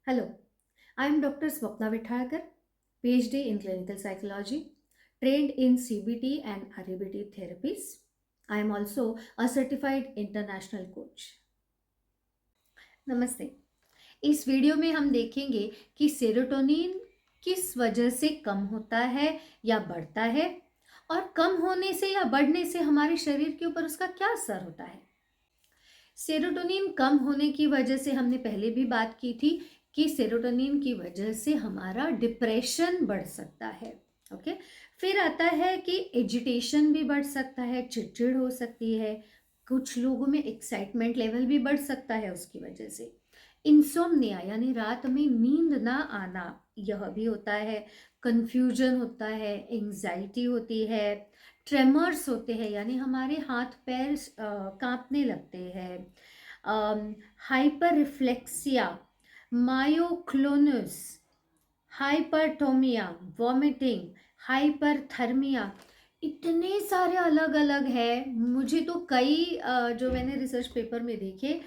Hello, I am Dr. Swapna Vithalkar, PhD in Clinical Psychology, trained in CBT and REBT therapies. I am also a certified international coach. नमस्ते। इस video में हम देखेंगे कि serotonin किस वजह से कम होता है या बढ़ता है और कम होने से या बढ़ने से हमारे शरीर के ऊपर उसका क्या असर होता है। सेरोटोनिन कम होने की वजह से हमने पहले भी बात की थी कि सेरोटोनिन की वजह से हमारा डिप्रेशन बढ़ सकता है। ओके, फिर आता है कि एजिटेशन भी बढ़ सकता है, चिड़चिड़ हो सकती है, कुछ लोगों में एक्साइटमेंट लेवल भी बढ़ सकता है उसकी वजह से। इंसोम्निया यानी रात में नींद ना आना, यह भी होता है। कंफ्यूजन होता है, एंजाइटी होती है, ट्रेमर्स होते हैं यानी हमारे हाथ पैर कांपने लगते हैं, hyperreflexia, myoclonus, hypertonia, vomiting, hyperthermia, इतने सारे अलग अलग है। मुझे तो कई जो मैंने रिसर्च पेपर में देखे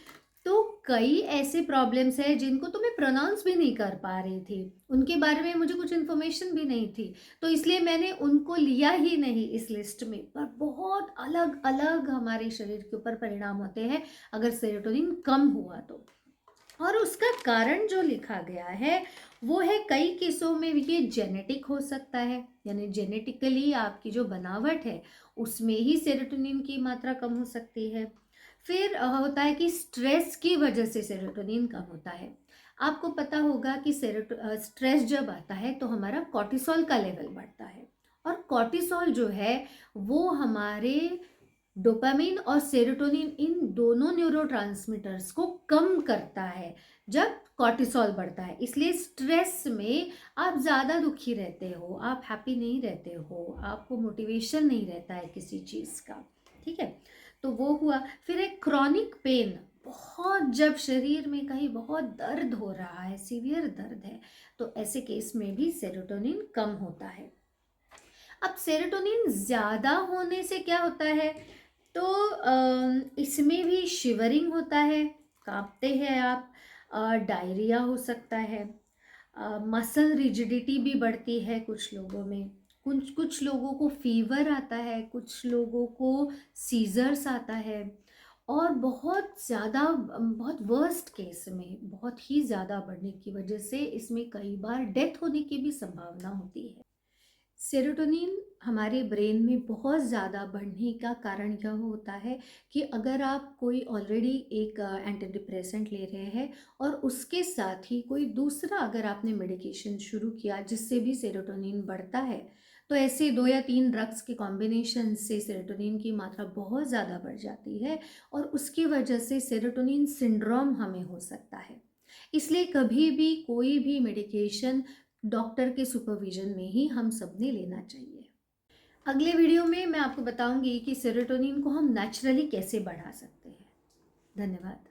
तो कई ऐसे प्रॉब्लम्स हैं जिनको तो मैं प्रोनाउंस भी नहीं कर पा रही थी, उनके बारे में मुझे कुछ इन्फॉर्मेशन भी नहीं थी, तो इसलिए मैंने उनको लिया ही नहीं इस लिस्ट में। पर बहुत अलग अलग हमारे शरीर के ऊपर परिणाम होते हैं अगर सेरोटोनिन कम हुआ तो। और उसका कारण जो लिखा गया है वो है कई केसों में ये जेनेटिक हो सकता है, यानी जेनेटिकली आपकी जो बनावट है उसमें ही सेरोटोनिन की मात्रा कम हो सकती है। फिर होता है कि स्ट्रेस की वजह से सेरोटोनिन कम होता है। आपको पता होगा कि स्ट्रेस जब आता है तो हमारा कॉर्टिसोल का लेवल बढ़ता है, और कॉर्टिसोल जो है वो हमारे डोपामिन और सेरोटोनिन इन दोनों न्यूरोट्रांसमीटर्स को कम करता है जब कॉर्टिसोल बढ़ता है। इसलिए स्ट्रेस में आप ज़्यादा दुखी रहते हो, आप हैप्पी नहीं रहते हो, आपको मोटिवेशन नहीं रहता है किसी चीज़ का। ठीक है, तो वो हुआ। फिर एक क्रॉनिक पेन, बहुत जब शरीर में कहीं बहुत दर्द हो रहा है, सीवियर दर्द है, तो ऐसे केस में भी सेरोटोनिन कम होता है। अब सेरोटोनिन ज़्यादा होने से क्या होता है, तो इसमें भी शिवरिंग होता है, कांपते हैं आप, डायरिया हो सकता है, मसल रिजिडिटी भी बढ़ती है कुछ लोगों में, कुछ कुछ लोगों को फीवर आता है, कुछ लोगों को सीजर्स आता है, और बहुत ज़्यादा बहुत वर्स्ट केस में बहुत ही ज़्यादा बढ़ने की वजह से इसमें कई बार डेथ होने की भी संभावना होती है। सेरोटोनिन हमारे ब्रेन में बहुत ज़्यादा बढ़ने का कारण यह होता है कि अगर आप कोई ऑलरेडी एक एंटी डिप्रेसेंट ले रहे हैं और उसके साथ ही कोई दूसरा अगर आपने मेडिकेशन शुरू किया जिससे भी सेरोटोनिन बढ़ता है, तो ऐसे 2 या 3 ड्रग्स के कॉम्बिनेशन से सेरोटोनिन की मात्रा बहुत ज़्यादा बढ़ जाती है और उसकी वजह से सेरोटोनिन सिंड्रोम हमें हो सकता है। इसलिए कभी भी कोई भी मेडिकेशन डॉक्टर के सुपरविजन में ही हम सब ने लेना चाहिए। अगले वीडियो में मैं आपको बताऊंगी कि सेरोटोनिन को हम नेचुरली कैसे बढ़ा सकते हैं। धन्यवाद।